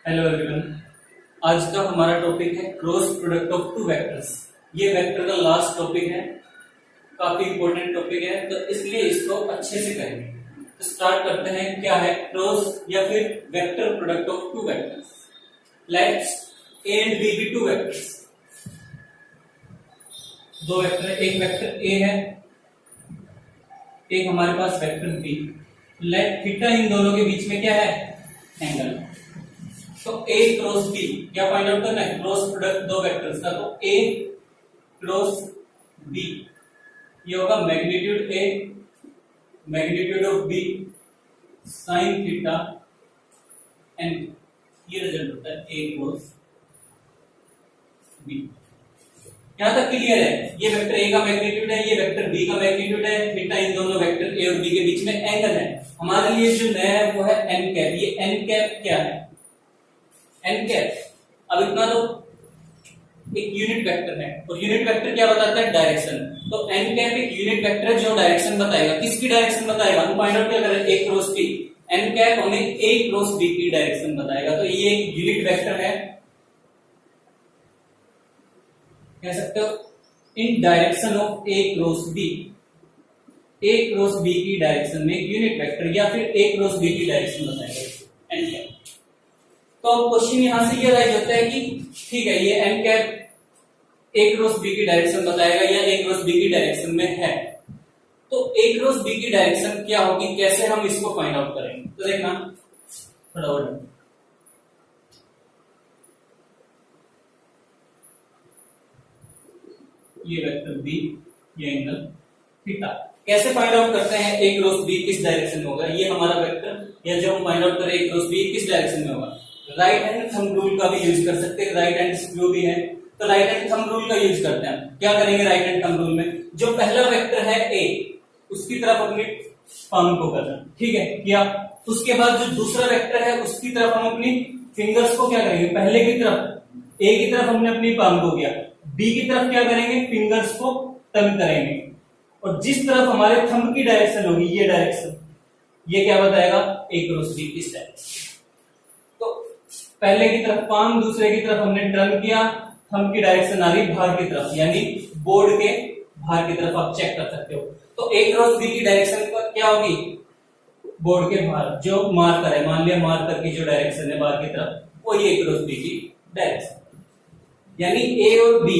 Hello everyone. आज का हमारा टॉपिक है cross product of two vectors. ये वेक्टर का लास्ट टॉपिक है, काफी इंपॉर्टेंट टॉपिक है, तो इसलिए इसको अच्छे से करेंगे। तो स्टार्ट करते हैं। क्या है क्रॉस या फिर vector product of two vectors. Let's A and B be two vectors. दो वेक्टर, एक वेक्टर ए है, एक हमारे पास वेक्टर बी। लेट थीटा इन दोनों के बीच में क्या है, एंगल। तो A क्रॉस B क्या फाइंड आउट करना है, क्रॉस प्रोडक्ट दो वेक्टर्स का। तो A क्रॉस B ये होगा magnitude A magnitude of B sine theta and ये रिजल्ट होता है A क्रॉस B। यहां तक क्लियर है। ये वेक्टर A का मैग्नीट्यूड है, ये वेक्टर B का मैग्नीट्यूड है। थीटा इन दोनों वेक्टर A और B के बीच में एंगल है। हमारे लिए जो नया है वो है n कैप। ये n कैप क्या है, n कैप। अब इतना तो एक यूनिट वेक्टर है और यूनिट वेक्टर क्या बताता है, डायरेक्शन। तो n कैप एक यूनिट वेक्टर है जो डायरेक्शन बताएगा। किसकी डायरेक्शन बताएगा, हम फाइंड आउट क्या करें, a cross b। n cap हमें a क्रॉस b की डायरेक्शन बताएगा। तो ये एक यूनिट वेक्टर है, कह सकते हो इन direction of a cross b। a cross b की डायरेक्शन में यूनिट वेक्टर या फिर a क्रॉस b की डायरेक्शन बताएगा n कैप। तो अब क्वेश्चन यहां से ये राइज होता है कि ठीक है, ये n cap a cross b की डायरेक्शन बताएगा या a क्रॉस b की डायरेक्शन में है। तो a क्रॉस b की डायरेक्शन क्या होगी, कैसे हम इसको फाइंड आउट करेंगे। तो देखना थोड़ा और, ये वेक्टर b, ये एंगल थीटा। कैसे फाइंड आउट करते हैं a क्रॉस b किस डायरेक्शन में होगा। ये हमारा वेक्टर या जो हम फाइंड आउट करें a क्रॉस b किस डायरेक्शन में होगा। राइट हैंड थंब रूल का भी यूज कर सकते हैं, राइट हैंड स्क्रू भी है। तो राइट हैंड थंब रूल का यूज करते हैं। क्या करेंगे राइट हैंड थंब रूल में, जो पहला वेक्टर है a उसकी तरफ अपनी पाम को करना, ठीक है किया। उसके बाद जो दूसरा वेक्टर है उसकी तरफ हम अपनी फिंगर्स को क्या करेंगे, पहले की तरफ a की तरफ हमने अपनी पाम को किया, b की तरफ क्या करेंगे, फिंगर्स को टर्न करेंगे। और जिस तरफ हमारे थंब की डायरेक्शन होगी, ये डायरेक्शन, ये क्या बताएगा, a क्रॉस b इस डायरेक्शन। तो पहले की तरफ पाम, दूसरे की तरफ हमने टर्न किया, थंब की डायरेक्शन आ रही बाहर की तरफ, यानी बोर्ड के बाहर की तरफ। आप चेक कर सकते हो। तो a क्रॉस b की डायरेक्शन क्या होगी, बोर्ड के बाहर जो मार्कर है, मान लिया मार्कर की जो डायरेक्शन है बाहर की तरफ, वो ये a क्रॉस b की डायरेक्शन। यानी a और b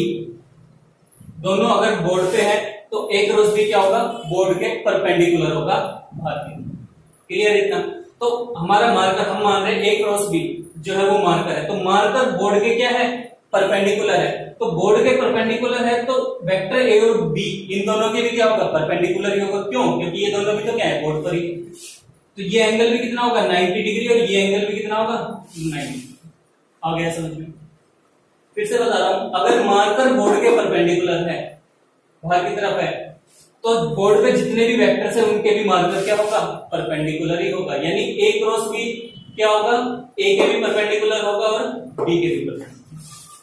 दोनों अगर बोर्ड पे है तो a क्रॉस b क्या होगा, बोर्ड के परपेंडिकुलर होगा बाहर की। क्लियर इतना। तो हमारा मार्कर, हम मान रहे हैं a क्रॉस b जो है वो मार्कर है। तो मार्कर बोर्ड के क्या है, परपेंडिकुलर है। तो बोर्ड के परपेंडिकुलर है तो वेक्टर a और b इन दोनों के भी क्या होगा, परपेंडिकुलर ही होगा। क्यों, क्योंकि ये दोनों भी तो क्या है, बोर्ड पर ही। तो ये एंगल भी कितना होगा, 90 डिग्री, और ये एंगल भी कितना होगा, 90। आ गया समझ में। फिर से बता रहा हूं, अगर मार्कर बोर्ड के परपेंडिकुलर है, बाहर की तरफ है, तो बोर्ड पे जितने भी वेक्टर्स है उनके भी मार्कर क्या होगा, परपेंडिकुलर ही होगा। यानी a क्रॉस b क्या होगा, a के भी परपेंडिकुलर होगा और b के भी परपेंडिकुलर।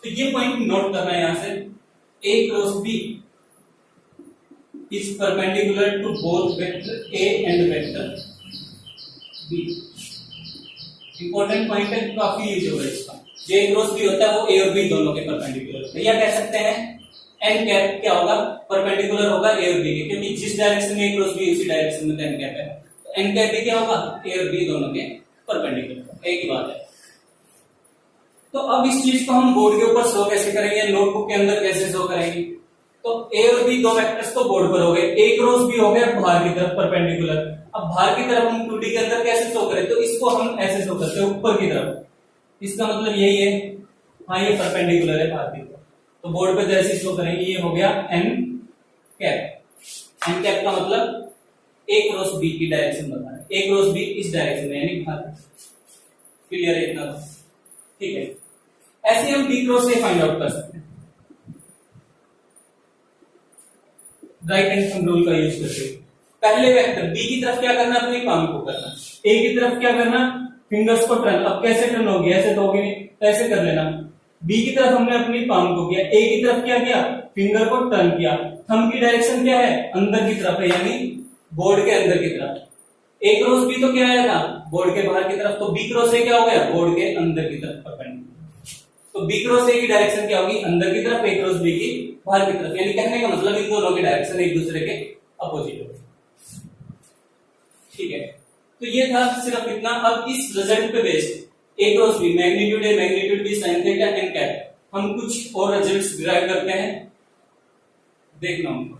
तो ये पॉइंट नोट करना है यहां से, a cross b is perpendicular to both vector a and vector b। Important point है, काफी यूज होगा इसका। जो a क्रॉस b होता है वो a और b दोनों के परपेंडिकुलर होता है। या कह सकते हैं n कैप क्या होगा, परपेंडिकुलर होगा a और b के, क्योंकि जिस डायरेक्शन में a क्रॉस b उसी डायरेक्शन में n कैप है। तो n कैप भी क्या होगा, a और b दोनों के परपेंडिकुलर। एक ही बात है। तो अब इस चीज को हम बोर्ड के ऊपर शो कैसे करेंगे, नोटबुक के अंदर कैसे शो करेंगे। तो a और b दो वेक्टर्स तो बोर्ड पर हो गए, a क्रॉस b हो गया बाहर की तरफ परपेंडिकुलर। अब बाहर की तरफ हम 2D के अंदर कैसे शो करें, तो इसको हम ऐसे शो करते हैं ऊपर की तरफ। इसका मतलब यही है, हाँ ये परपेंडिकुलर है बाहर की तरफ। तो बोर्ड पे जैसे शो करेंगे, ये हो गया n कैप। n कैप का मतलब a क्रॉस b की डायरेक्शन बता रहा है, a क्रॉस b इस डायरेक्शन में, यानी बाहर। क्लियर है इतना, ठीक है। ऐसे हम b cross a find out कर सकते हैं राइट हैंड थंब रूल का यूज करके। पहले वेक्टर b की तरफ क्या करना, अपनी पाम को करना, a की तरफ क्या करना, फिंगर्स को टर्न। अब कैसे टर्न होगी, ऐसे तो होगी नहीं, तो ऐसे कर लेना। b की तरफ हमने अपनी पाम को किया, a की तरफ क्या किया, फिंगर को टर्न किया। थंब की डायरेक्शन क्या है, अंदर की तरफ है, यानी बोर्ड के अंदर की तरफ। ए क्रॉस बी तो क्या आया था, बोर्ड के बाहर की तरफ, तो बी क्रॉस ए क्या हो गया, बोर्ड के अंदर की तरफ परपेंडिकुलर। तो बी क्रॉस ए की डायरेक्शन क्या होगी, अंदर की तरफ, ए क्रॉस बी की बाहर की तरफ, यानी कहने का मतलब इन दोनों की डायरेक्शन एक दूसरे के अपोजिट होगी। ठीक है, तो ये था सिर्फ इतना। अब इस रिजल्ट पे based A cross B, magnitude A magnitude B sin theta n cap, हम कुछ और रिजल्ट्स डिराइव करते हैं, देखना उनको।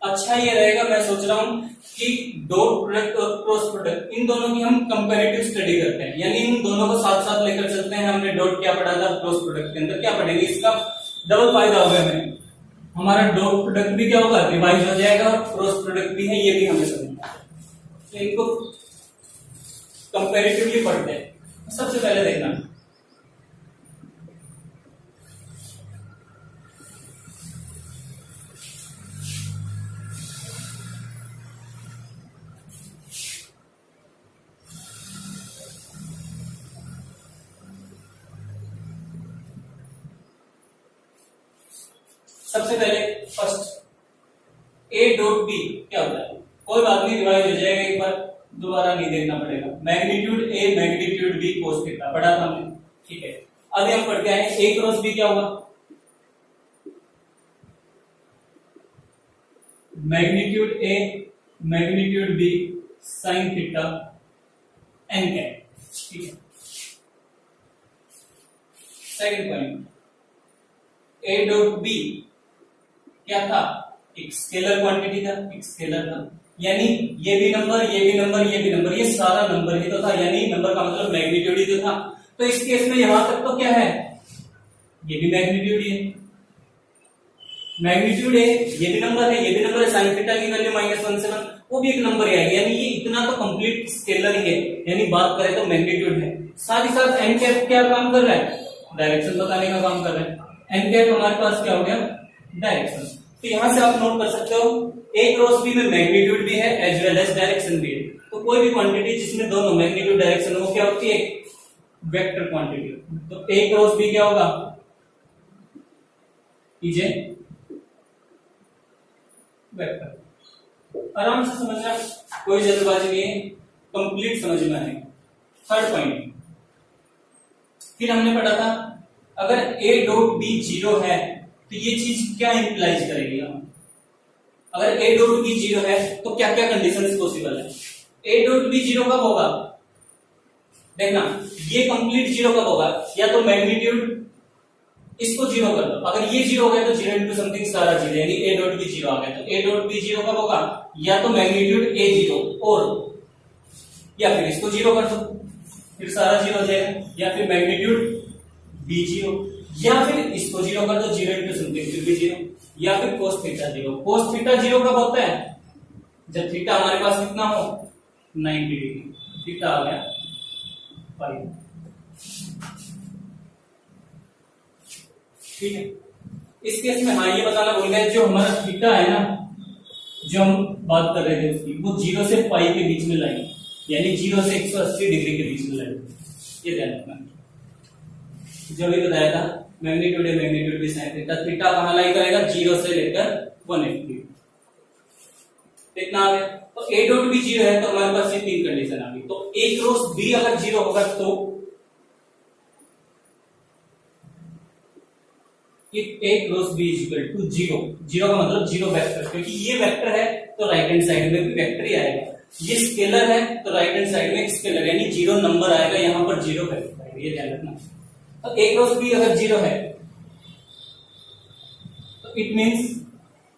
अच्छा ये रहेगा, मैं सोच रहा हूं कि डॉट प्रोडक्ट और क्रॉस प्रोडक्ट इन दोनों की हम कंपैरेटिव स्टडी करते हैं, यानी इन दोनों को साथ साथ लेकर चलते हैं। हमने डॉट क्या पढ़ा था, क्रॉस प्रोडक्ट के अंदर क्या पढ़ेंगे, इसका डबल फायदा होगा हमें, हमारा डॉट प्रोडक्ट भी क्या होगा, रिवाइज हो जाएगा, क्रॉस प्रोडक्ट भी है, ये भी हमें समझना है। तो इनको कंपैरेटिवली पढ़ते हैं। सबसे पहले देखना, सबसे पहले फर्स्ट ए डॉट बी क्या होता है, कोई बात नहीं, रिवाइज हो जाएगा, एक बार दोबारा नहीं देखना पड़ेगा। Magnitude A magnitude B cos theta पढ़ा था हमने, ठीक है। अभी हम पढ़ते हैं ए क्रॉस बी क्या होगा, magnitude A magnitude B sine theta n cap, ठीक है। Second point, A dot B क्या था, एक स्केलर क्वांटिटी था, एक स्केलर था, यानी ये भी नंबर, ये भी नंबर, ये भी नंबर, ये सारा नंबर ही तो था, यानी नंबर का मतलब मैग्नीट्यूड ही तो था। तो इस केस में यहां तक तो क्या है, ये भी मैग्नीट्यूड ही है, मैग्नीट्यूड है, ये भी नंबर है, ये भी नंबर है, साइन थीटा की वैल्यू -1 वो भी एक नंबर ही आएगी, यानी ये इतना तो कंप्लीट स्केलर ही है, यानी बात करें तो मैग्नीट्यूड है। साथ ही साथ एन कैप क्या काम कर रहा है, डायरेक्शन बताने का काम कर रहा है। एन कैप हमारे पास क्या हो गया, डायरेक्शन। तो यहां से आप नोट कर सकते हो ए क्रॉस बी में मैग्नीट्यूड भी है एज वेल एज डायरेक्शन भी है। तो कोई भी क्वांटिटी जिसमें दोनों मैग्नीट्यूड डायरेक्शन वो क्या होती है, वेक्टर क्वांटिटी। तो ए क्रॉस बी क्या होगा, कीजिए वेक्टर। आराम से समझना, कोई जल्दबाजी नहीं है, कंप्लीट समझना है। थर्ड पॉइंट, फिर हमने पढ़ा था अगर ए डॉट बी 0 है तो ये चीज क्या इंप्लाइज करेगी, अगर ए डॉट बी 0 है तो क्या क्या कंडीशंस पॉसिबल है। ए डॉट बी 0 कब होगा, देखना ये कंप्लीट 0 कब होगा, या तो मैग्नीट्यूड इसको 0 कर दो, अगर ये 0 हो गया तो 0 इंटू समथिंग सारा 0, यानी ए डॉट बी 0 आ गया। तो ए डॉट बी 0 कब होगा, या तो मैग्नीट्यूड ए 0 और या फिर इसको 0 कर दो फिर सारा 0 हो जाएगा, या फिर मैग्नीट्यूड बी 0 या फिर इसको 0 कर दो, 0 इंटू समथिंग फिर भी 0, या फिर cos थीटा 0। cos थीटा 0 कब होता है, जब थीटा हमारे पास कितना हो 90 डिग्री, थीटा आ गया 5, ठीक है। इस केस में हाँ ये बताना भूल गए, जो हमारा थीटा है ना, जो हम बात कर रहे थे उसकी, वो 0 से पाई के बीच में लाइन, यानी 0 से 180 डिग्री के बीच में लाइन, ये ध्यान रखना। जो भी बताया था मैग्नीट्यूड है मैग्नीट्यूड भी साइन थीटा, थीटा कहां लाई करेगा, 0 से लेकर 180, इतना आ गया। तो ए डॉट बी 0 है तो हमारे पास ये तीन कंडीशन आ गई। तो ए क्रॉस बी अगर 0 होगा तो if A cross B is equal to 0, 0 का मतलब 0 वेक्टर, क्योंकि ये वेक्टर है तो राइट हैंड साइड में भी वेक्टर ही आएगा, ये स्केलर है तो राइट हैंड साइड में स्केलर, यानी 0 नंबर आएगा, यहां पर 0 वेक्टर आएगा, ये ध्यान रखना। तो ए क्रॉस बी अगर 0 है तो इट मींस,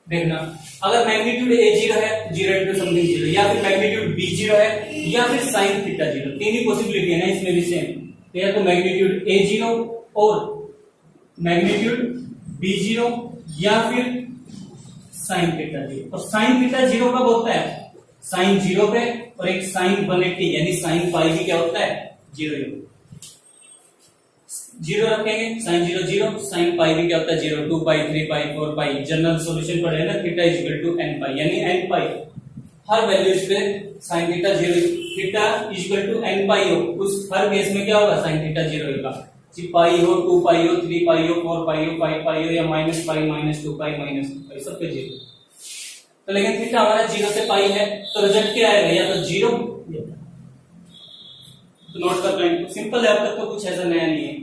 देखना अगर मैग्नीट्यूड ए 0 है 0 इंटू समथिंग 0, या फिर मैग्नीट्यूड बी 0 है, या फिर साइन थीटा 0, तीन ही पॉसिबिलिटी है ना इसमें भी सेम। तो या तो मैग्नीट्यूड ए 0 और मैग्नीट्यूड बी 0 या फिर साइन थीटा 0। और साइन थीटा 0 कब होता है, साइन 0 पे, और एक साइन 180 यानी साइन पाई भी क्या होता है 0 0 रखेंगे, साइन 0 0, साइन पाई भी क्या होता है 0, 2 पाई 3 पाई 4 पाई। जनरल सॉल्यूशन पढ़े ना, theta is equal to n pi, यानी n पाई हर वैल्यूज पे sine theta 0, theta is equal to n pi हो, उस हर केस में क्या होगा साइन थीटा 0 होगा। जी पाई हो, 2 पाई हो, 3 पाई हो, 4 पाई हो, 5 पाई हो या माइनस पाई, माइनस 2 पाई, माइनस 2 पाई, सब पे जीरो। तो लेकिन थीटा हमारा 0 से पाई है, तो रिजल्ट क्या आएगा? या तो 0। तो नोट कर पॉइंट को, सिंपल है, अब तक तो कुछ ऐसा नया नहीं है।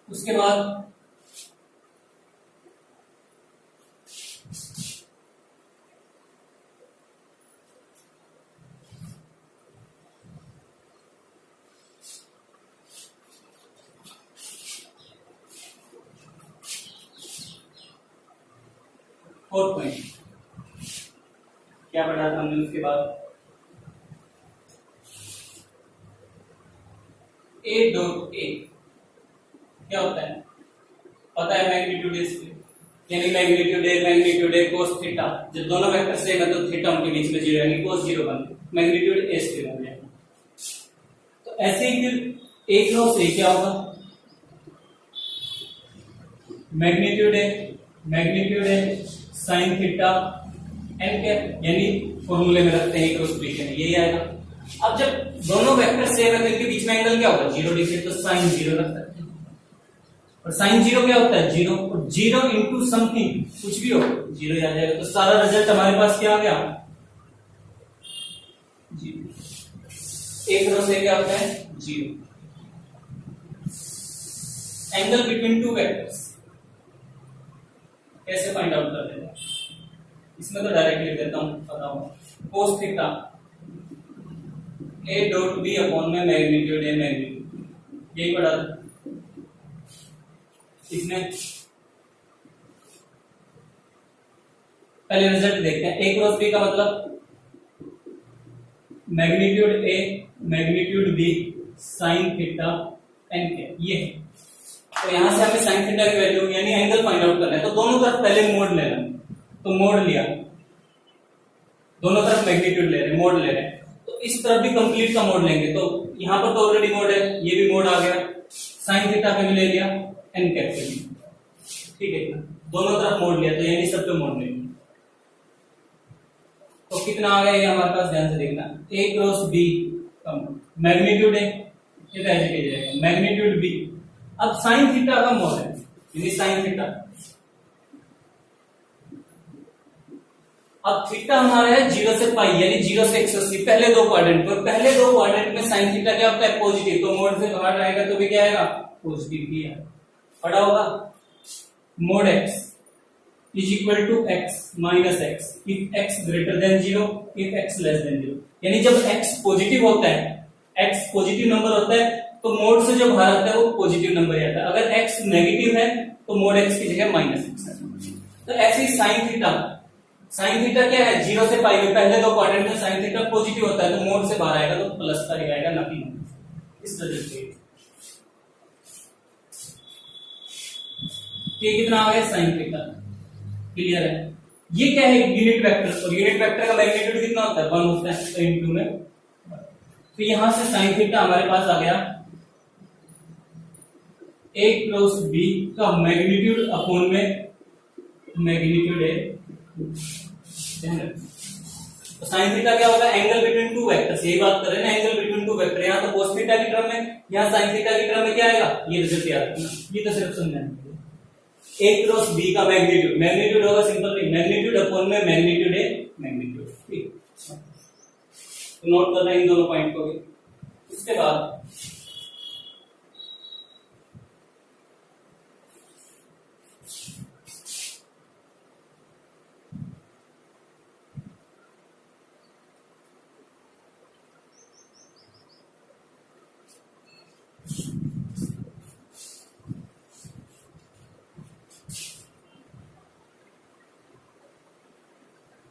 उसके बाद फोर्थ पॉइंट क्या पढ़ा था हमने? उसके बाद ए डॉट ए क्या होता है? पता है मैग्नीट्यूड इसके, यानी मैग्नीट्यूड ए cos थीटा, जब दोनों वेक्टर सेम है तो थीटा उनके बीच में 0 यानी cos 0 बन मैग्नीट्यूड ए स्क्वायर हो जाएगा। तो ऐसे ही फिर ए क्रॉस ए क्या होगा? Magnitude A sin theta n cap, यानी फॉर्मूले में रखते हैं क्रॉस बी के, यही आएगा। अब जब दोनों वेक्टर सेम है तो इनके बीच में एंगल क्या होगा? 0 डिग्री, तो sin 0 रख सकते हैं। और sin 0 क्या होता है? 0, और 0 इंटू समथिंग, कुछ भी हो 0 आ जाएगा। तो सारा रिजल्ट हमारे पास क्या आ गया? 0। एक क्रॉस ए क्या होता है? 0। एंगल बिटवीन टू वेक्टर्स कैसे फाइंड आउट कर देगा? इसमें तो डायरेक्ट लिख देता हूं, पता होगा। cos theta a dot b upon में मैग्नीट्यूड ए मैग्नीट्यूड, यही पढ़ा था इसमें। पहले रिजल्ट देखते हैं। a क्रॉस b का मतलब magnitude a magnitude b sin theta n के, ये है। तो यहां से हमें sin थीटा की वैल्यू यानी एंगल फाइंड आउट करना है, तो दोनों तरफ पहले मोड लेना, तो मोड लिया, दोनों तरफ मैग्नीट्यूड ले रहे हैं, मोड ले रहे हैं, तो इस तरफ भी कंप्लीट का मोड लेंगे। तो यहां पर तो ऑलरेडी मोड है, ये भी मोड आ गया, sin थीटा पे भी ले लिया, n कैप पे भी, ठीक है ना? दोनों तरफ मोड लिया, तो यानी सब पे मोड लेंगे। तो कितना आ गया ये हमारे पास? ध्यान से देखना, a क्रॉस b मैग्नीट्यूड है, ये तो ऐसे ही जाएगा, मैग्नीट्यूड b। अब sin थीटा का मोड है, यानी sin थीटा। अब थीटा हमारा है 0 से पाई, यानी 0 से 180, पहले दो क्वाड्रेंट में, पहले दो क्वाड्रेंट में sin थीटा क्या होता है? पॉजिटिव, तो मोड से बाहर आएगा तो भी क्या आएगा? पॉजिटिव ही है। पढ़ा होगा mod x is equal to x minus x if x greater than 0 if x less than 0, यानी जब x पॉजिटिव होता है, x पॉजिटिव नंबर होता है, तो मोड से जो बाहर आता है वो पॉजिटिव नंबर आता है। अगर x नेगेटिव है तो मोड x की जगह माइनस x है। तो ऐसे ही sin थीटा क्या है? 0 से पाई में पहले दो क्वाड्रेंट में sin थीटा पॉजिटिव होता है, तो मोड से बाहर आएगा तो प्लस का ही आएगा, ना कि इस तरह से। ये कितना आ गया? sin theta. क्लियर है? ये क्या है? यूनिट वेक्टर, और यूनिट वेक्टर का मैग्नीट्यूड कितना होता है? 1 होता है, तो इनटू में, तो यहां से sin थीटा हमारे पास आ गया a क्रॉस b का मैग्नीट्यूड अपॉन में मैग्नीट्यूड है। तो sin थीटा क्या होगा? एंगल बिटवीन टू वेक्टर्स, यही बात कर रहे हैं ना, एंगल बिटवीन टू वेक्टर। यहां तो cos थीटा की टर्म में, यहां sin थीटा की टर्म में क्या आएगा? ये रिजल्ट याद रखना, ये तो सिर्फ समझना है। a क्रॉस b का मैग्नीट्यूड, मैग्नीट्यूड होगा सिंपल मैग्नीट्यूड अपॉन में मैग्नीट्यूड है मैग्नीट्यूड, ठीक। तो नोट करना इन दोनों पॉइंट को भी। उसके बाद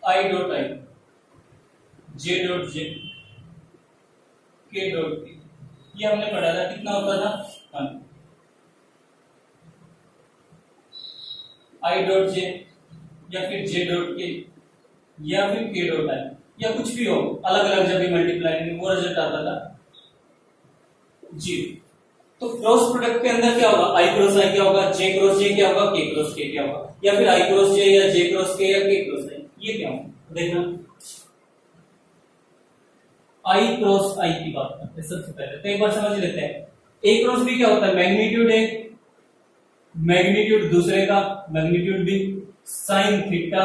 I dot I, J dot J, K dot K, ये हमने पढ़ा था, कितना होता था? 1। I डॉट J या फिर J डॉट K या फिर K डॉट I या कुछ भी हो, अलग अलग जब भी मल्टीप्लाई वो रिजल्ट आता था 0। तो क्रॉस प्रोडक्ट के अंदर क्या होगा? I क्रॉस I क्या होगा? J क्रॉस J क्या होगा? K क्रॉस K क्या होगा? या फिर I क्रॉस J या J क्रॉस K या K क्रॉस I, ये क्या होगा? देखना, आई क्रॉस आई की बात करते हैं सबसे पहले, तो एक बार समझ लेते हैं। ए क्रॉस बी क्या होता है, मैग्नीट्यूड ए, मैग्नीट्यूड दूसरे का magnitude B, sine theta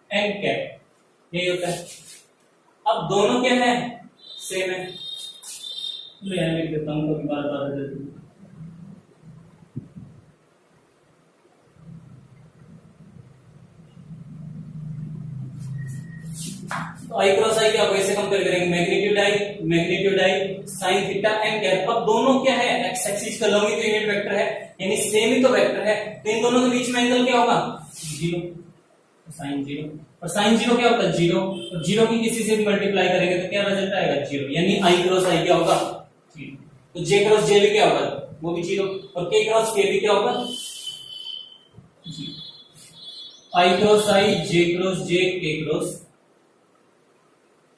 n cap, यही होता है। अब दोनों क्या है, सेम है, तो यहां लिख देता हूं, कभी बार बार देता हूं। तो आई क्रॉस आई क्या होगा, इसे कंपेयर करेंगे, magnitude i sine theta n cap. अब दोनों क्या है, एक्स एक्सिस का लॉन्गिट्यूड यूनिट वेक्टर है, यानी सेम ही तो वेक्टर है, तो इन दोनों के बीच में एंगल क्या होगा, जीरो, साइन जीरो, और साइन जीरो क्या होता है, जीरो, और जीरो की किसी से भी मल्टीप्लाई करेंगे तो क्या रिजल्ट आएगा, जीरो, यानी आई क्रॉस आई क्या होगा, जीरो। तो जे क्रॉस जे भी क्या होगा, वो भी जीरो, और के क्रॉस के भी क्या होगा, आई क्रॉस आई, जे क्रॉस जे, के क्रॉस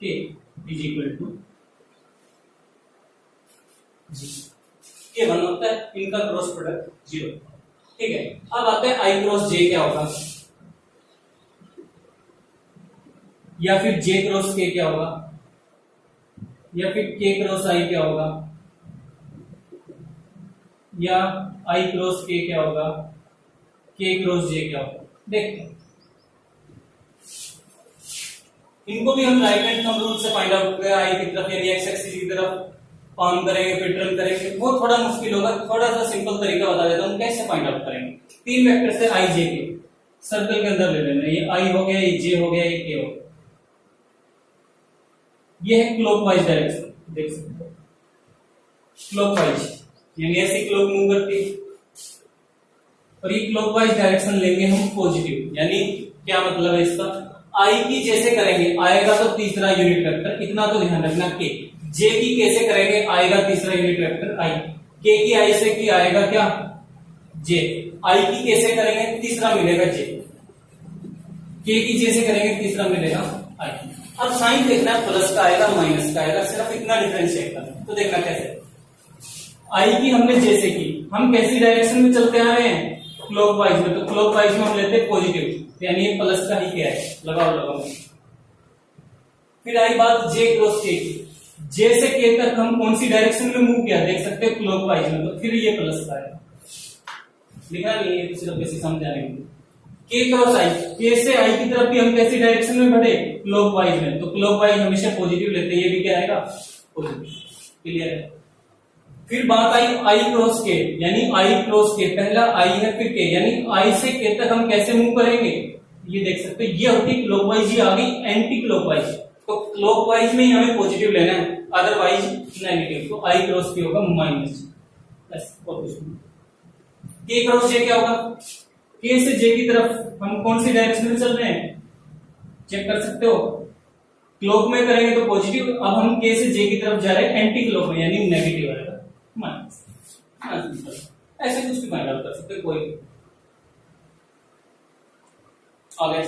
के इज इक्वल टू जी, ये बन होता है इनका क्रॉस प्रोडक्ट जीरो। ठीक है, अब आते हैं आई क्रॉस जे क्या होगा, या फिर जे क्रॉस के क्या होगा, या फिर के क्रॉस आई क्या होगा, या आई क्रॉस के क्या होगा, के क्रॉस जे क्या होगा। देखते हैं, इनको भी हम राइट हैंड थंब रूल से फाइंड आउट करेंगे, आई की तरफ यानी एक्स एक्सिस की तरफ पाम करेंगे, फिर टर्न करेंगे, वो थोड़ा मुश्किल होगा, थोड़ा सा सिंपल तरीका बता देता हूं कैसे फाइंड आउट करेंगे। तीन वेक्टर से आई जे के सर्कल के अंदर ले लेना, ये आई हो गया, ये जे हो गया, ये के हो गया, ये है क्लॉकवाइज डायरेक्शन, देख सकते हो क्लॉकवाइज, यानी ऐसी क्लॉक मूव करती है, और ये क्लॉकवाइज डायरेक्शन लेंगे हम पॉजिटिव, यानी क्या मतलब है इसका, आई की जैसे करेंगे आएगा तो तीसरा यूनिट वेक्टर, इतना तो ध्यान रखना, के जे की कैसे करेंगे आएगा तीसरा यूनिट वेक्टर आई, के की आई से की आएगा क्या, जे, आई की कैसे करेंगे तीसरा मिलेगा जे, के की जैसे करेंगे तीसरा मिलेगा आई। अब साइन देखना है, प्लस का आएगा माइनस का आएगा, सिर्फ इतना डिफरेंशिएट करना, तो देखना कैसे, आई की हमने जैसे की, हम कैसी डायरेक्शन में चलते आ रहे हैं, क्लॉकवाइज में, तो क्लॉकवाइज में हम लेते हैं पॉजिटिव, यानी ये प्लस का ही क्या है, लगाओ। फिर आई बात जे क्रॉस के की, जे से के तक हम कौन सी डायरेक्शन में मूव किया, देख सकते हैं क्लॉकवाइज में, तो फिर ये प्लस का है, लिखा नहीं है, सिर्फ कैसे समझाने के लिए। के क्रॉस आई, के से आई की तरफ भी हम कैसी डायरेक्शन में बढ़े, क्लॉकवाइज में, तो क्लॉकवाइज हमेशा पॉजिटिव लेते हैं, ये भी क्या आएगा पॉजिटिव, क्लियर है। फिर बात आई आई क्रॉस के, यानी आई क्रॉस के, पहला आई है फिर के, यानी आई से के तक हम कैसे मूव करेंगे, ये देख सकते हैं, ये होती क्लॉकवाइज, ये आ गई एंटी क्लॉकवाइज, तो क्लॉकवाइज में ही हमें पॉजिटिव लेना है, अदरवाइज नेगेटिव, तो आई क्रॉस के होगा माइनस, के क्रॉस जे क्या होगा, के से जे की तरफ हम कौन सी डायरेक्शन में चल रहे हैं, चेक कर सकते हो, क्लॉक में करेंगे तो पॉजिटिव, अब हम के से जे की तरफ जा रहे हैं एंटी क्लॉक में, यानी नेगेटिव आएगा माइनस, ऐसे कुछ भी फाइंड आउट कर सकते, कोई आ गया।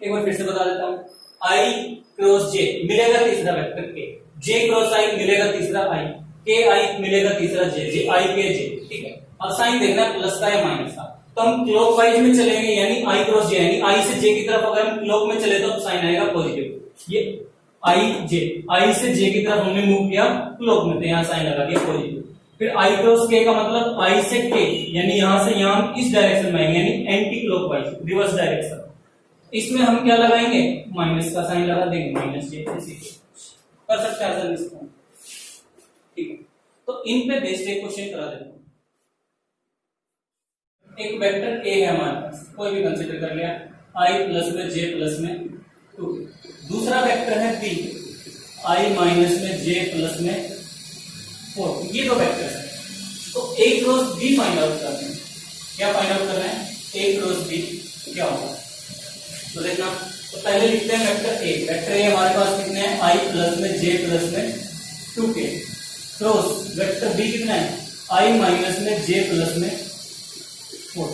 एक बार फिर से बता देता हूं, आई क्रॉस जे मिलेगा तीसरा वेक्टर के, जे क्रॉस आई मिलेगा तीसरा आई, के आई मिलेगा तीसरा जे, जे आई के जे, ठीक है। अब साइन देखना है प्लस का या माइनस का, तो हम क्लॉकवाइज में चलेंगे, यानी आई क्रॉस जे, यानी आई से जे की तरफ अगर हम क्लॉक में चले तो साइन आएगा पॉजिटिव, ये आई जे, आई से जे की तरफ हमने मूव किया क्लॉक में, तो यहाँ साइन लगा दिया पॉजिटिव। फिर आई क्रॉस के का मतलब आई से के, यानी यहां से यहां इस डायरेक्शन में आएंगे, यानी एंटी क्लॉकवाइज, रिवर्स डायरेक्शन, इसमें हम क्या लगाएंगे, माइनस का साइन लगा देंगे, माइनस जे, कर सकते हैं इसको, ठीक है। तो इन पे बेस्ड एक क्वेश्चन करा देता हूं, एक वेक्टर ए है हमारे पास, कोई भी कंसीडर कर लिया, आई प्लस में जे प्लस में 2, दूसरा वेक्टर है बी, आई माइनस में जे प्लस में 4, ये दो वेक्टर है, तो ए क्रॉस बी फाइंड आउट करते हैं, क्या फाइंड आउट कर रहे हैं, ए क्रॉस बी क्या होगा, तो देखना, तो पहले लिखते हैं वेक्टर ए, वेक्टर ए हमारे पास कितने हैं, आई प्लस में जे प्लस में 2k, क्रॉस वेक्टर बी कितना है, आई माइनस में जे प्लस में 4।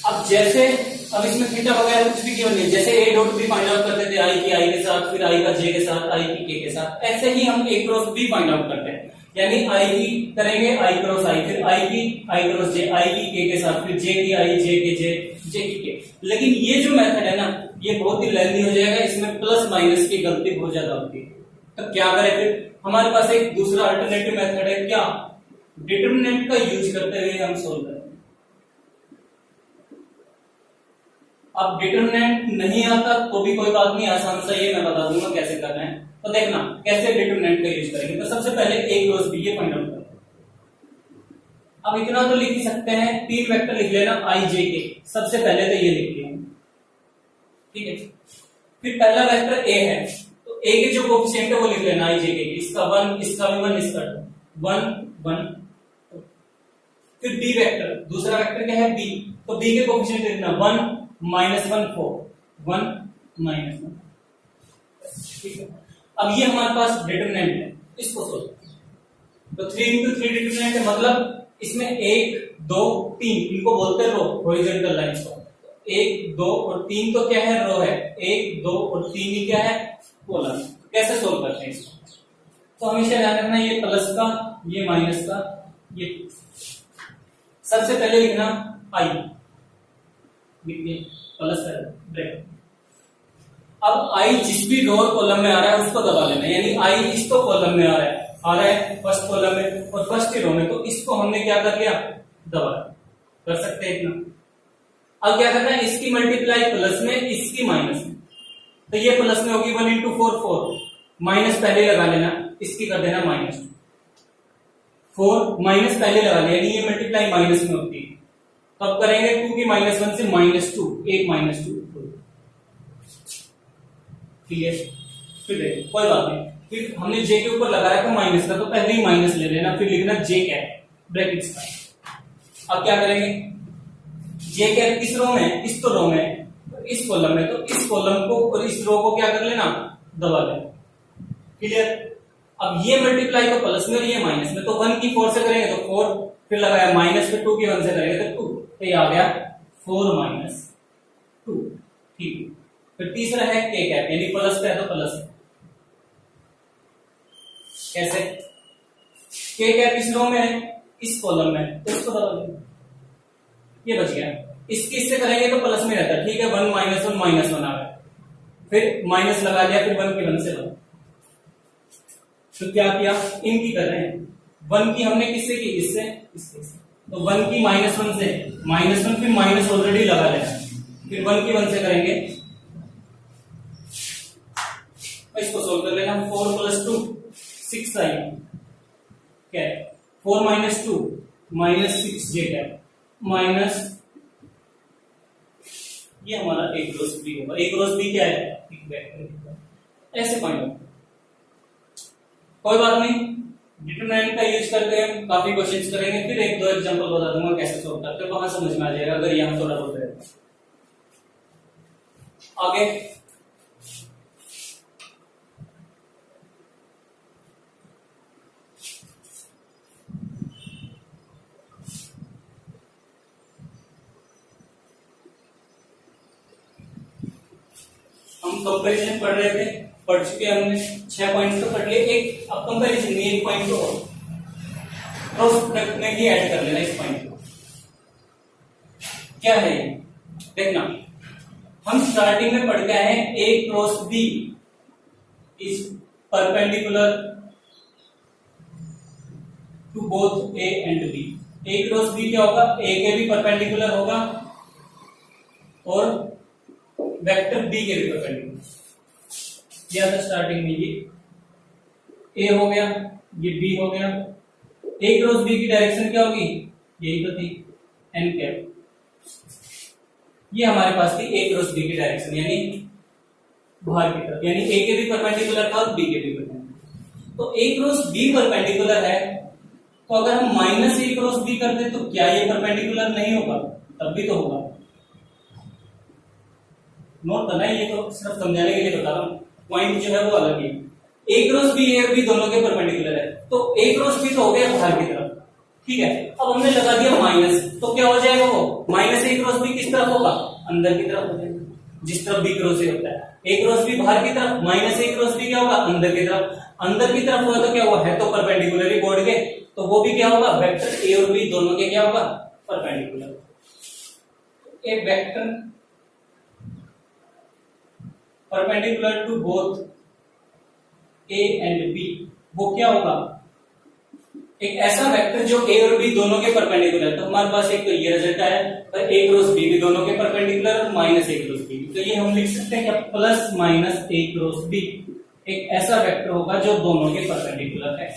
अब जैसे, अब इसमें थीटा वगैरह कुछ भी गिवन नहीं, जैसे A dot B find out करते थे आई की आई के साथ, फिर आई का जे के साथ, आई की के साथ, ऐसे ही हम ए क्रॉस बी फाइंड आउट करते हैं, यानी आई की करेंगे आई क्रॉस आई, फिर आई की आई क्रॉस जे, आई की के साथ, फिर जे की आई, जे के जे, जे की के। लेकिन ये जो मेथड है ना, ये बहुत ही लेंथी हो जाएगा, इसमें प्लस माइनस की गलती बहुत ज्यादा होती है। तो क्या करें फिर, हमारे पास एक दूसरा अल्टरनेटिव मेथड है, क्या, डिटरमिनेंट का यूज करते हुए हम सोल्व करें। अब डिटरमिनेंट नहीं आता तो भी कोई बात नहीं, आसान सा ये मैं बता दूंगा कैसे करना है। तो देखना कैसे डिटरमिनेंट का यूज करेंगे। तो सबसे पहले ए क्रॉस बी ये फाइंड आउट करते हैं। अब इतना तो लिख ही सकते हैं, 3 वेक्टर लिख लेना आई जे के, सबसे पहले तो ये लिख लिया, ठीक है। फिर पहला वेक्टर ए है, तो ए के जो कोएफिशिएंट है वो लिख लेना आई जे के, इसका 1, इसका भी 1, इसका 1 1। फिर बी वेक्टर, दूसरा वेक्टर क्या है बी, तो बी के कोएफिशिएंट लिखना 1 -1 4 1 -1, ठीक है। अब ये हमारे पास डिटरमिनेंट है, इसको सोल्व। तो 3 into 3 डिटरमिनेंट है, मतलब इसमें 1 2 3 इनको बोलते हैं रो, हॉरिजॉन्टल लाइंस को। 1 2 और 3 तो क्या है, रो है, 1 2 और 3 ही क्या है, कॉलम। कैसे सोल्व करते हैं इसको, तो हमेशा ध्यान रखना ये प्लस का, ये माइनस का, ये सबसे पहले लिखना आई, लिखिए प्लस है ब्रैकेट। अब आई जिस भी रो और कॉलम में आ रहा है उसको दबा लेना, यानी आई इस तो कॉलम में आ रहा है फर्स्ट कॉलम में और फर्स्ट रो में, तो इसको हमने क्या कर लिया, दबा कर सकते हैं इतना। अब क्या करना है, इसकी मल्टीप्लाई प्लस में, इसकी माइनस में, तो ये प्लस में होगी 1 into 4 4, माइनस पहले लगा लेना, इसकी कर देना -2, 4 माइनस पहले लगा लिया, यानी ये मल्टीप्लाई माइनस में होती है। तब करेंगे 2 की -1 से -2, 1 -2 क्लियर। फिर देखो कोई बात नहीं, फिर हमने जे के ऊपर लगाया था माइनस का, तो पहले ही माइनस ले लेना, फिर लिखना जे कैप ब्रैकेट्स का। अब क्या करेंगे, जे कैप किस रो में, इस तो रो में, तो इस कॉलम में, तो इस कॉलम को और इस रो को क्या कर लेना, दबा लेना, क्लियर। अब ये मल्टीप्लाई तो प्लस में और ये माइनस में, तो 1 की 4 से करेंगे तो 4, फिर लगाया माइनस, फिर 2 की 1 से करेंगे तो 2, तो ये आ गया 4 -2, ठीक है। फिर तीसरा है के कैप, यानी प्लस पे है तो प्लस है, कैसे, के कैप इस रो में है, इस कॉलम में, तो इसको दबा देंगे, ये बच गया। इसकी इससे करेंगे तो प्लस में रहता है, ठीक है, 1 -1 -1 आ गया, फिर माइनस लगा लिया, फिर 1 की 1 से लगा। तो क्या किया, इनकी कर रहे हैं, 1 की हमने किससे की, इससे, इससे, तो 1 की -1 से -1, फिर माइनस ऑलरेडी लगा लेना, फिर 1 की 1 से करेंगे, इसको सोल्व कर लेना। 4 + 2 6 आई, क्या है 4 - 2 -6 जे कैप माइनस, ये हमारा एक क्रॉस बी होगा। एक क्रॉस बी क्या है, एक वेक्टर, ऐसे फाइंड आउट। कोई बात नहीं, डिटरमिनेंट का यूज करके हम काफी क्वेश्चंस करेंगे, फिर 1-2 एग्जांपल बता दूंगा कैसे सोल्व करते हैं, वहां समझ में आ जाएगा अगर यहां थोड़ा बहुत है। आगे हम कंपैरिजन पढ़ रहे थे, पढ़ चुके हमने 6 पॉइंट तो पढ़ लिए, एक अब कंपैरिजन में 1 पॉइंट तो क्रॉस प्रोडक्ट में ही ऐड कर लेना। इस पॉइंट को क्या है ये देखना, हम स्टार्टिंग में पढ़ के आए हैं A cross B is perpendicular to both A and B. A cross B क्या होगा, ए के भी परपेंडिकुलर होगा और वेक्टर बी के भी परपेंडिकुलर। यह था स्टार्टिंग में, ये ए हो गया, ये बी हो गया। ए क्रॉस बी की डायरेक्शन क्या होगी, यही तो थी एन कैप। ये हमारे पास थी ए क्रॉस बी की डायरेक्शन, यानी बाहर की तरफ, यानी ए के भी परपेंडिकुलर था और बी के भी परपेंडिकुलर। तो ए क्रॉस बी परपेंडिकुलर है, तो अगर हम माइनस ए क्रॉस बी कर दे तो क्या ये परपेंडिकुलर नहीं होगा, तब भी तो होगा। नोट करना, ये तो सिर्फ समझाने के लिए बता रहा हूं, पॉइंट जो है वो अलग है। ए क्रॉस बी ए और बी दोनों के परपेंडिकुलर है, तो ए क्रॉस बी तो हो गया बाहर की तरफ, ठीक है। अब हमने लगा दिया माइनस, तो क्या हो जाएगा वो माइनस ए क्रॉस बी किस तरफ होगा, अंदर की तरफ हो जाएगा, जिस तरफ बी क्रॉस ए होता है। ए क्रॉस बी बाहर की तरफ, माइनस ए क्रॉस बी क्या होगा, अंदर की तरफ। अंदर की तरफ होगा तो क्या हुआ, है तो परपेंडिकुलर ही बोर्ड के, तो वो भी क्या होगा, वेक्टर ए और बी दोनों के क्या होगा, perpendicular. A vector perpendicular to both A and B, वो क्या होगा, एक ऐसा वेक्टर जो ए और बी दोनों के परपेंडिकुलर। तो हमारे पास एक तो ये रिजल्ट आया, और ए क्रॉस बी भी दोनों के परपेंडिकुलर, माइनस ए क्रॉस बी। तो ये हम लिख सकते हैं क्या, प्लस माइनस ए क्रॉस बी एक ऐसा वेक्टर होगा जो दोनों के परपेंडिकुलर है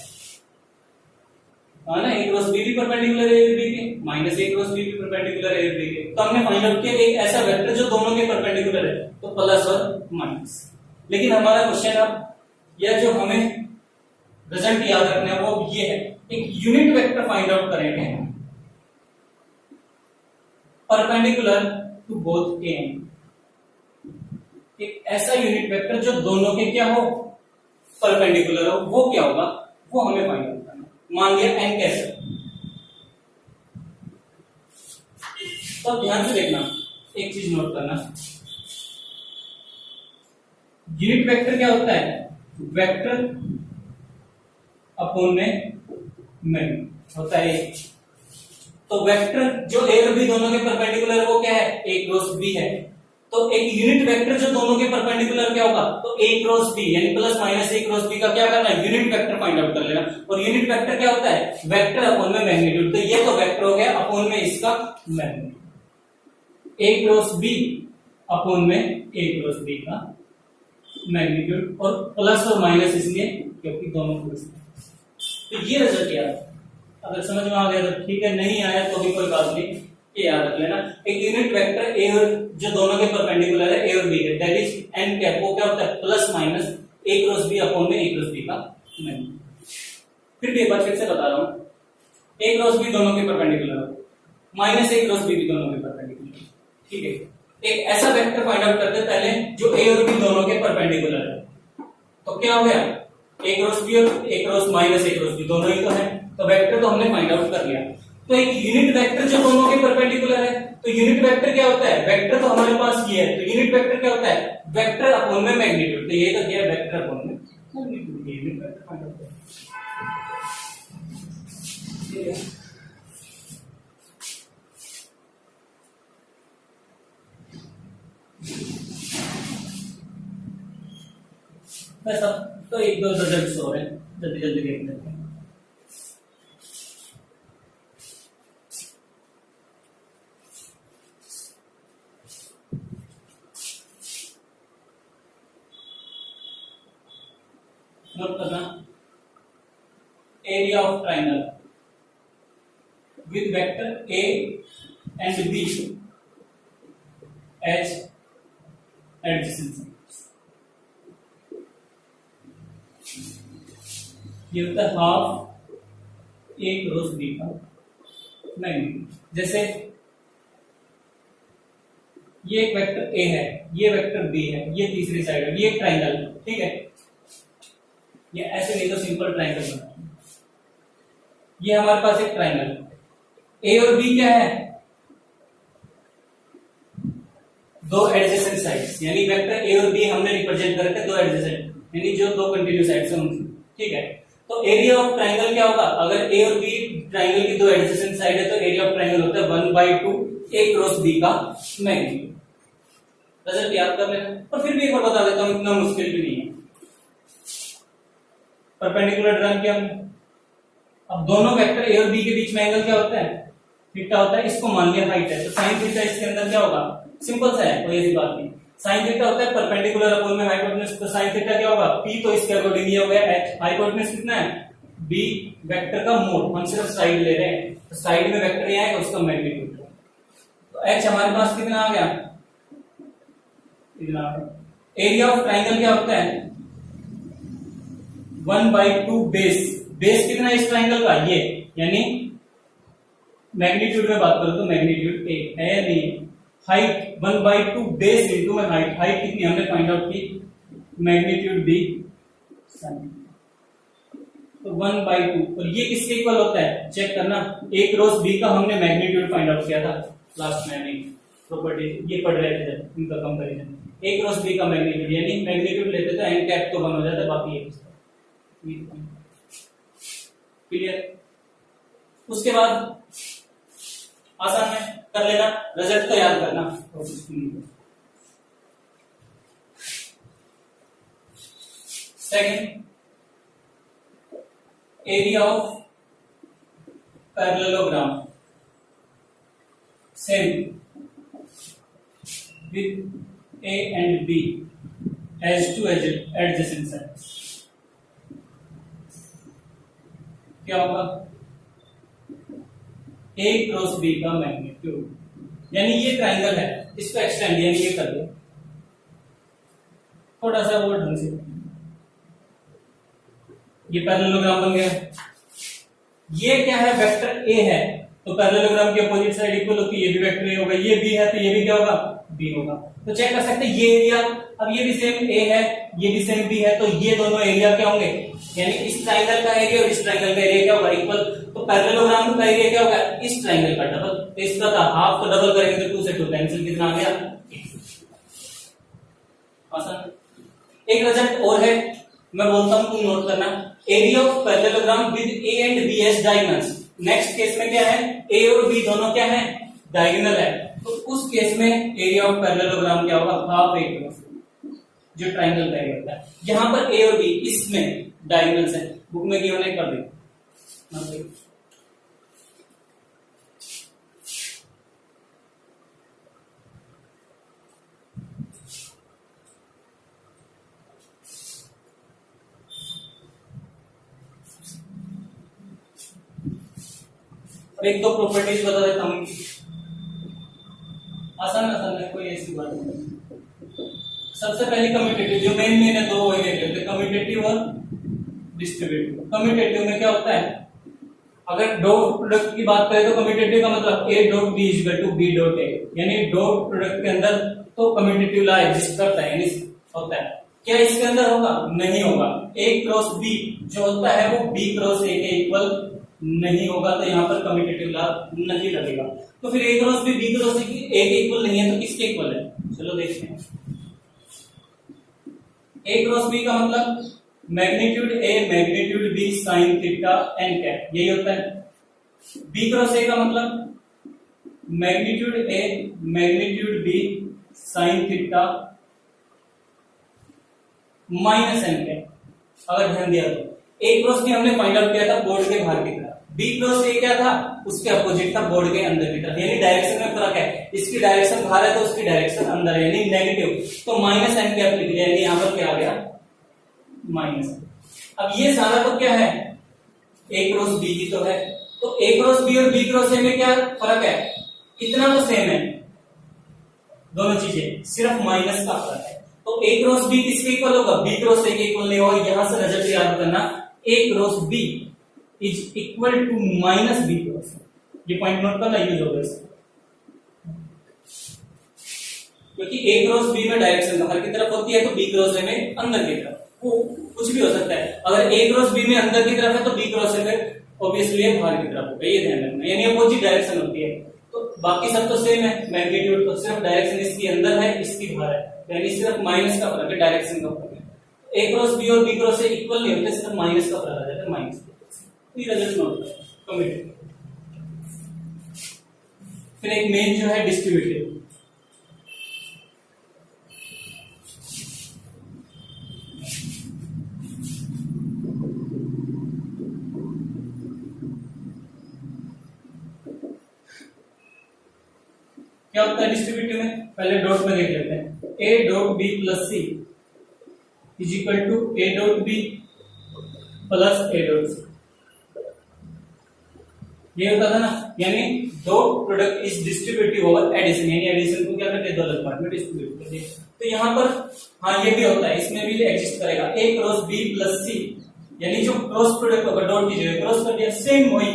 ना। ए क्रॉस बी भी परपेंडिकुलर ए और बी के, माइनस ए क्रॉस बी भी परपेंडिकुलर ए और बी के। तो हमने फाइंड आउट किया एक ऐसा वेक्टर जो दोनों के परपेंडिकुलर है, तो प्लस और माइनस। लेकिन हमारा क्वेश्चन अब यह जो हमें रिजल्ट याद रखना है वो ये है, एक यूनिट वेक्टर फाइंड आउट करेंगे perpendicular to both A and, एक ऐसा यूनिट वेक्टर जो दोनों के क्या हो, परपेंडिकुलर हो, वो क्या होगा, वो हमें फाइंड आउट करना। मान लिया एन कैसे, तो ध्यान से देखना, एक चीज नोट करना, यूनिट वेक्टर क्या होता है, वेक्टर अपॉन में होता है। तो वेक्टर जो ए और बी दोनों के परपेंडिकुलर है वो क्या है, ए क्रॉस बी है। तो एक यूनिट वेक्टर जो दोनों के परपेंडिकुलर क्या होगा, तो ए क्रॉस बी, यानी प्लस माइनस ए क्रॉस बी का क्या करना है, यूनिट वेक्टर फाइंड आउट कर लेना। और यूनिट वेक्टर क्या होता है, वेक्टर अपॉन में मैग्नीट्यूड। तो ये तो वेक्टर हो गया अपॉन में इसका मैग्नीट्यूड, ए क्रॉस बी अपॉन में ए क्रॉस बी का मैग्नीट्यूड, और प्लस और माइनस इसलिए क्योंकि दोनों को। तो ये रिजल्ट याद, अगर समझ में आ गया तो ठीक है, नहीं आया तो भी कोई बात नहीं, ये याद रख लेना। एक यूनिट वेक्टर ए और जो दोनों के परपेंडिकुलर है ए और बी है, दैट इज एन कैप, वो क्या होता है, प्लस माइनस ए क्रॉस बी अपॉन में ए क्रॉस बी का मैग्नीट्यूड। फिर भी एक बार फिर से बता रहा हूं, ए क्रॉस बी दोनों के परपेंडिकुलर हो, माइनस ए क्रॉस बी भी दोनों के परपेंडिकुलर, ठीक है। एक ऐसा वेक्टर फाइंड आउट करते हैं पहले जो ए और बी दोनों के परपेंडिकुलर है। तो क्या हो गया, ए क्रॉस बी और ए क्रॉस माइनस ए क्रॉस बी दोनों ही तो है, तो वेक्टर तो हमने फाइंड आउट कर लिया। तो एक यूनिट वेक्टर जो दोनों के परपेंडिकुलर है, तो यूनिट वेक्टर क्या होता है, वेक्टर तो हमारे पास ये है, तो यूनिट वेक्टर क्या होता है, वेक्टर अपॉन में मैग्नीट्यूड। तो ये तो क्या है, वेक्टर अपॉन में मैग्नीट्यूड, ये यूनिट वेक्टर फाइंड आउट करना। बस अब तो एक दो रिजल्ट्स हो रहे हैं, जल्दी जल्दी देख लेते हैं। नोट करना, area of triangle with vector A and B as adjacent sides, ये होता है हाफ ए क्रॉस बी का मैग्नीट्यूड। जैसे ये एक वेक्टर ए है, ये वेक्टर बी है, ये तीसरी साइड है, ये एक ट्राइंगल, ठीक है। ये ऐसे नहीं तो सिंपल ट्राइंगल बना, ये हमारे पास एक ट्राइंगल, ए और बी क्या है, दो एडजेसेंट साइड्स, यानी वेक्टर ए और बी हमने रिप्रेजेंट करके दो एडजेसेंट, यानी जो दो कंटिन्यू साइड्स हैं, ठीक है। तो एरिया ऑफ ट्राइंगल क्या होगा, अगर ए और बी ट्राइंगल की दो एडजेसेंट साइड है तो एरिया ऑफ ट्राइंगल होता है 1/2 ए क्रॉस बी का मैग्नीट्यूड। रिजल्ट याद कर लेना। और फिर भी एक बार बता देता हूं, इतना मुश्किल भी नहीं है। परपेंडिकुलर ड्रा किया हमने, अब दोनों वेक्टर ए और बी के बीच में एंगल क्या होता है, थीटा होता है। इसको मान लिया हाइट है, तो साइन थीटा इसके अंदर क्या होगा, सिंपल सा है, कोई ऐसी बात नहीं। साइन थीटा होता है परपेंडिकुलर अपॉन में हाइपोटेन्यूज, तो साइन थीटा क्या होगा, p, तो इसके अकॉर्डिंग ये हो गया h। हाइपोटेन्यूज कितना है, b, वेक्टर का मोड, हम सिर्फ साइड ले रहे हैं, तो साइड में वेक्टर ये आएगा, उसका मैग्नीट्यूड। तो h हमारे पास कितना आ गया, इतना आ गया। एरिया ऑफ ट्राइंगल क्या होता है, 1/2 बेस। बेस कितना है इस ट्राइंगल का, ये, यानी मैग्नीट्यूड में बात करो तो मैग्नीट्यूड a है या नहीं। हाइट 1/2 बेस इनटू में हाइट, हाइट कितनी हमने फाइंड आउट की, मैग्नीट्यूड b sin, तो 1/2। और ये किसके इक्वल होता है, चेक करना, a क्रॉस b का हमने मैग्नीट्यूड फाइंड आउट किया था लास्ट में, यानी प्रॉपर्टी ये पढ़ रहे थे जब इनका कंपैरिजन, a क्रॉस b का मैग्नीट्यूड, यानी मैग्नीट्यूड लेते तो n कैप तो 1 हो जाता, बाकी ये क्लियर। उसके बाद आसान है, कर लेना, रिजल्ट तो याद करना। Second, area of parallelogram same with A and B as two adjacent sides. क्या होगा? A क्रॉस B का मैग्नीट्यूड, यानी ये ट्राइंगल है, इसको एक्सटेंड यानी ये कर दो थोड़ा सा और ढंग से, ये पैरेललोग्राम बन गया। ये क्या है? वेक्टर A है, तो पैरेललोग्राम की अपोजिट साइड इक्वल होती है, ये भी वेक्टर A होगा, ये B है तो ये भी क्या होगा? B होगा। तो चेक कर सकते हैं ये एरिया, अब ये भी सेम A है, ये भी सेम B है, तो ये दोनों एरिया क्या होंगे? यानी इस ट्राइंगल का एरिया और इस ट्राइंगल का एरिया क्या होगा? इक्वल। तो पैरेललोग्राम का एरिया क्या होगा? इस ट्राइंगल का डबल, तो इसका था हाफ, तो डबल करेंगे तो 2 से 2 कैंसिल, कितना आ गया? आसान। एक रिजल्ट और है, मैं बोलता हूं तुम नोट करना, area of parallelogram with A and B as diagonals. Next case में क्या है? A और B दोनों क्या है? डायगोनल है, तो उस केस में एरिया ऑफ पैरेललोग्राम क्या होगा? हाफ A क्रॉस, जो ट्राइंगल का एरिया होता है। यहां पर A और B इसमें डायगोनल्स है, बुक में गिवन है, कर दे। अब एक दो प्रॉपर्टीज बता देता हूं, आसान आसान है, कोई ऐसी बात नहीं। सबसे पहले कम्यूटेटिव, जो मेन है दो वही देख लेते हैं, कम्यूटेटिव और डिस्ट्रीब्यूटिव। कम्यूटेटिव में क्या होता है? अगर डॉट प्रोडक्ट की बात करें तो कम्यूटेटिव का मतलब A dot B equal to B dot A, यानी डॉट प्रोडक्ट के अंदर तो कम्यूटेटिव लॉ एग्जिस्ट करता है, यानी होता है। क्या इसके अंदर होगा? नहीं होगा। A क्रॉस B जो होता है वो B क्रॉस A के इक्वल नहीं होगा, तो यहाँ पर कम्यूटेटिव लॉ नहीं लगेगा। तो फिर A cross B B cross A के इक्वल नहीं है, तो किसके इक्वल है? चलो देखते हैं। A क्रॉस B का मतलब magnitude A magnitude B sine theta n cap, यही होता है। B क्रॉस A का मतलब magnitude A magnitude B sine theta minus n cap. अगर ध्यान दिया तो A क्रॉस B हमने फाइंड आउट किया था बोर्ड के बाहर की तरफ, B क्रॉस A क्या था? उसके अपोजिट था, बोर्ड के अंदर की तरफ, यानी डायरेक्शन में फर्क है। इसकी डायरेक्शन बाहर है तो उसकी डायरेक्शन अंदर है, यानी नेगेटिव, तो माइनस n कैप लिख दिया, यानी यहां पर क्या आ गया? माइनस। अब ये सारा तो क्या है? A क्रॉस B की तो है, तो A क्रॉस B और B क्रॉस A में क्या फर्क है? इतना तो सेम है दोनों चीजें, सिर्फ माइनस का फर्क है। तो A क्रॉस B किसके इक्वल होगा? B क्रॉस A के इक्वल नहीं होगा। यहां से रिजल्ट याद करना, A cross B is equal to minus B cross, ये पॉइंट नोट करना, यूज होगा इसका, क्योंकि A क्रॉस B में डायरेक्शन बाहर की तरफ होती है, तो B क्रॉस A में अंदर की तरफ, वो कुछ भी हो सकता है। अगर A क्रॉस B में अंदर की तरफ है तो B क्रॉस A में ऑब्वियसली बाहर की तरफ होगा, ये ध्यान रखना, यानी अपोजिट डायरेक्शन होती है। तो बाकी सब तो सेम है, मैग्नीट्यूड तो सिर्फ डायरेक्शन इसकी अंदर है, इसकी बाहर है, यानी सिर्फ माइनस का फर्क है, डायरेक्शन का फर्क है। A क्रॉस B और B क्रॉस A इक्वल नहीं होते, सिर्फ माइनस का फर्क आ जाता है, माइनस। ये रिजल्ट नोट करो, कम्यूटेटिव। फिर एक मेन जो है डिस्ट्रीब्यूटिव। क्या होता है डिस्ट्रीब्यूटिव में? पहले डॉट में देख लेते हैं। A dot B plus C is equal to A dot B plus A dot C, ये होता था ना, यानी dot product is distributive over addition, यानी एडिशन को क्या करते हैं? दो अलग पार्ट में डिस्ट्रीब्यूट करते हैं। तो यहाँ पर हाँ ये भी होता है, इसमें भी एग्जिस्ट करेगा A cross B plus C, यानी जो क्रॉस प्रोडक्ट होगा डॉट की जगह क्रॉस कर दिया, सेम वही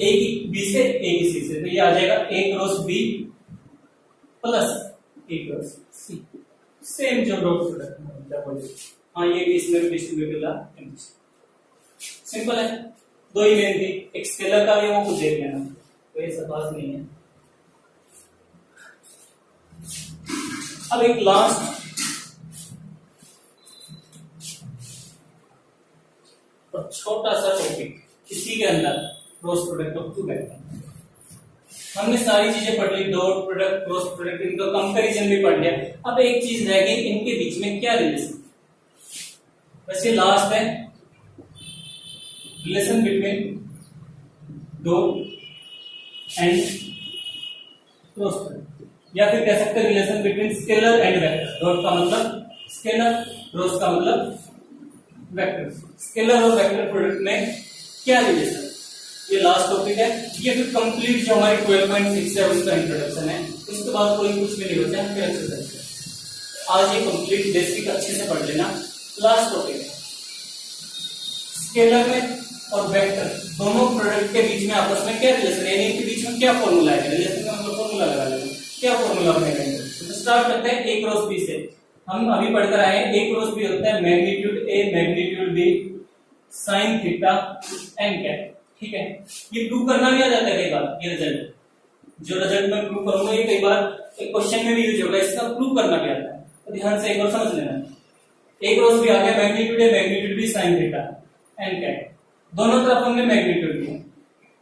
A की B से A की C से, तो ये आ जाएगा A cross B plus A cross C, same जो डॉट प्रोडक्ट। हाँ ये भी इसमें भी डिस्ट्रीब्यूटिव लॉ, सिंपल है। दो ही मेन थी, एक स्केलर का भी वो कुछ देख लेना, कोई ऐसा बात नहीं है। अब एक लास्ट और छोटा सा टॉपिक इसी के अंदर, cross product of two vector. हमने सारी चीजें पढ़ ली, डॉट प्रोडक्ट, क्रॉस प्रोडक्ट, इनका कंपैरिजन भी पढ़ लिया। अब एक चीज रह गई, इनके बीच में क्या रिलेशन? वैसे लास्ट है relation between dot and cross product, या फिर कह सकते हैं relation between scalar and vector. Dot का मतलब स्केलर, क्रॉस का मतलब वेक्टर। स्केलर और वेक्टर प्रोडक्ट में क्या रिलेशन, ये लास्ट टॉपिक है। ये फिर कंप्लीट जो हमारी 12.67 का इंट्रोडक्शन है, इसके बाद कोई कुछ भी नहीं होता है, फिर एक्सरसाइज है। आज ये कंप्लीट बेसिक अच्छे से पढ़ लेना। लास्ट टॉपिक है स्केलर में और वेक्टर दोनों प्रोडक्ट के बीच में आपस में क्या रिलेशन है, इनके बीच में क्या फॉर्मूला है। रिलेशन का मतलब फॉर्मूला लगा लेना, क्या फॉर्मूला बनेगा। तो स्टार्ट करते हैं ए क्रॉस बी से। हम अभी पढ़कर आए हैं ए क्रॉस बी होता है magnitude A magnitude B sine theta n cap. ठीक है, ये प्रूव करना भी आ जाता है कई बार। ये रिजल्ट जो रिजल्ट में प्रूव करूंगा ये कई बार एक क्वेश्चन में भी यूज होगा, इसका प्रूव करना भी आता है, तो ध्यान से एक बार समझ लेना। ए क्रॉस बी आ गया magnitude A magnitude B sine theta n cap, दोनों तरफ हमने मैग्नीट्यूड लिया,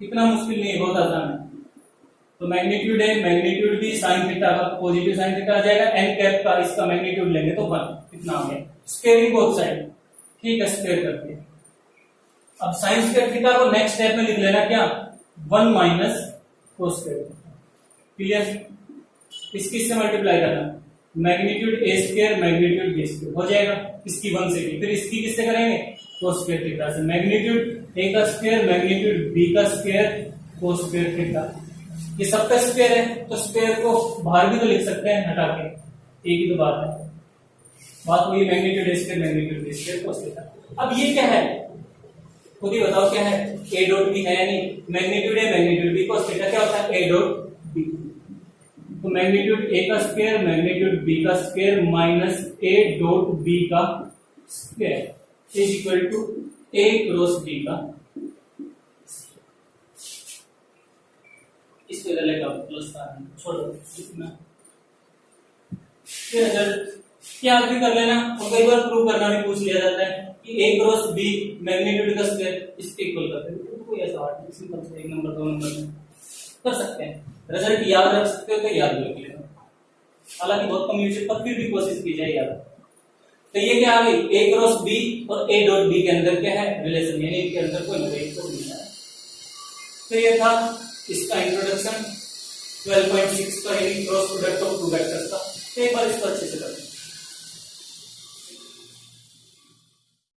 इतना मुश्किल नहीं है, बहुत आसान है। तो मैग्नीट्यूड है मैग्नीट्यूड भी साइन थीटा का पॉजिटिव साइन थीटा आ जाएगा, एन कैप का इसका मैग्नीट्यूड लेंगे तो 1 इतना आ गया। स्क्वायरिंग बोथ साइड, ठीक है, स्क्वायर करके अब साइन स्क्वायर थीटा को नेक्स्ट स्टेप में लिख लेना क्या 1 माइनस कोस स्क्वायर। क्लियर, इससे मल्टीप्लाई करना magnitude A square magnitude B square हो जाएगा, इसकी 1 से की, फिर इसकी किससे करेंगे कोस स्क्वायर थीटा से। मैग्नीट्यूड ए का स्क्वायर मैग्नीट्यूड बी का स्क्वायर कोस स्क्वायर थीटा, ये सबका स्क्वायर है तो स्क्वायर को बाहर भी तो लिख सकते हैं हटा के, एक ही तो बात है। बात वही magnitude A square magnitude B square cos theta. अब ये क्या है खुद ही बताओ क्या है, ए डॉट बी है या नहीं। Magnitude A magnitude B cos theta क्या होता है ए डॉट बी, तो मैग्नीट्यूड ए का स्क्वायर मैग्नीट्यूड बी का square minus A dot B का square is equal to A cross B का, इस पे डालेगा प्लस का छोड़ो इतना। फिर रिजल्ट क्या भी कर लेना, और कई बार प्रूव करना भी पूछ लिया जाता है कि a क्रॉस b मैग्नीट्यूड का स्क्वायर इसके इक्वल करते हैं, तो कोई ऐसा हार्ड सिंपल से 1 नंबर 2 नंबर में कर सकते हैं। रिजल्ट याद रख सकते हो तो याद रख लेना, हालांकि बहुत कम यूज है पर फिर भी कोशिश की जाए याद। तो ये क्या आ गई a क्रॉस b और a डॉट b के अंदर क्या है रिलेशन, यानी इनके अंदर कोई ना कोई मिलता है। तो ये था इसका इंट्रोडक्शन 12.6 का cross product of two vectors का। एक बार इसको अच्छे से करते हैं।